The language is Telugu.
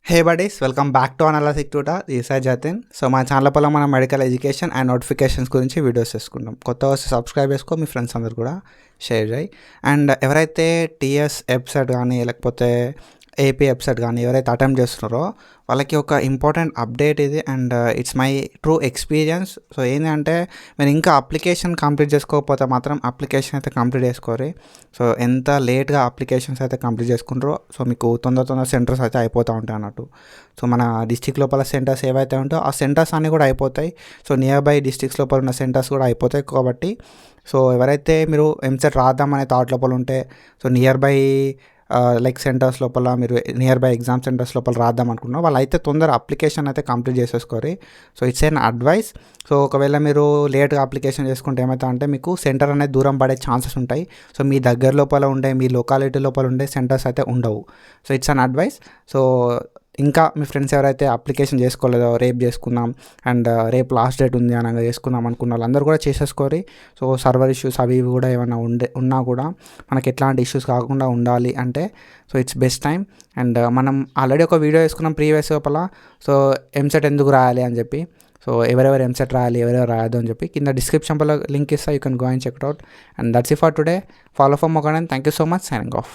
Hey buddies, welcome back to అనలసిక్ టూటా. ఈసా జతిన్. సో మా ఛానల్లో మనం మెడికల్ ఎడ్యుకేషన్ అండ్ నోటిఫికేషన్స్ గురించి వీడియోస్ చేసుకుంటాం. కొత్త వస్తే సబ్స్క్రైబ్ చేసుకో, మీ ఫ్రెండ్స్ అందరు కూడా షేర్ చేయి. అండ్ ఎవరైతే టీఎస్ వెబ్సైట్ కానీ లేకపోతే ఏపీ వెబ్సైట్ కానీ ఎవరైతే అటెంప్ట్ చేస్తున్నారో వాళ్ళకి ఒక ఇంపార్టెంట్ అప్డేట్ ఇది. And it's my true experience. So ఏంటంటే మీరు ఇంకా అప్లికేషన్ కంప్లీట్ చేసుకోకపోతే మాత్రం అప్లికేషన్ అయితే కంప్లీట్ చేసుకోరు. సో ఎంత లేట్గా అప్లికేషన్స్ అయితే కంప్లీట్ చేసుకుంటారో సో మీకు తొందర సెంటర్స్ అయితే అయిపోతూ ఉంటాయి అన్నట్టు. సో మన డిస్టిక్ లోపల సెంటర్స్ ఏవైతే ఉంటాయో ఆ సెంటర్స్ అన్నీ కూడా అయిపోతాయి. సో నియర్ బై డిస్టిక్స్ లోపల ఉన్న సెంటర్స్ కూడా అయిపోతాయి. కాబట్టి సో ఎవరైతే మీరు ఎంసెట్ రాద్దామనే థాట్ లోపల ఉంటే so near by like centres లోపల మీరు నియర్ బై ఎగ్జామ్ సెంటర్స్ లోపల రాద్దాం అనుకున్నా వాళ్ళు అయితే తొందర అప్లికేషన్ అయితే కంప్లీట్ చేసేసుకోరు. So it's an advice. So ఒకవేళ మీరు లేట్గా అప్లికేషన్ చేసుకుంటే ఏమవుతా అంటే మీకు సెంటర్ అనేది దూరం పడే ఛాన్సెస్ ఉంటాయి. సో మీ దగ్గర లోపల ఉండే మీ లొకాలిటీ లోపల ఉండే సెంటర్స్ అయితే ఉండవు. So it's an advice. So ఇంకా మీ ఫ్రెండ్స్ ఎవరైతే అప్లికేషన్ చేసుకోలేదో రేపు చేసుకుందాం అండ్ రేపు లాస్ట్ డేట్ ఉంది అనగా చేసుకుందాం అనుకున్న వాళ్ళందరూ కూడా చేసేసుకోరి. సో సర్వర్ ఇష్యూస్ అవి ఇవి కూడా ఏమైనా ఉన్నా కూడా మనకి ఎట్లాంటి ఇష్యూస్ కాకుండా ఉండాలి అంటే so it's best time. And మనం ఆల్రెడీ ఒక వీడియో వేసుకున్నాం ప్రీవియస్ లోపల. సో ఎంసెట్ ఎందుకు రాయాలి అని చెప్పి, సో ఎవరెవరు ఎంసెట్ రాయాలి ఎవరెవరు రాయదు అని చెప్పి కింద డిస్క్రిప్షన్లో లింక్ ఇస్తా, you can go and check it out. And that's it for today. Follow for మొకడన్. Thank you so much. Signing of.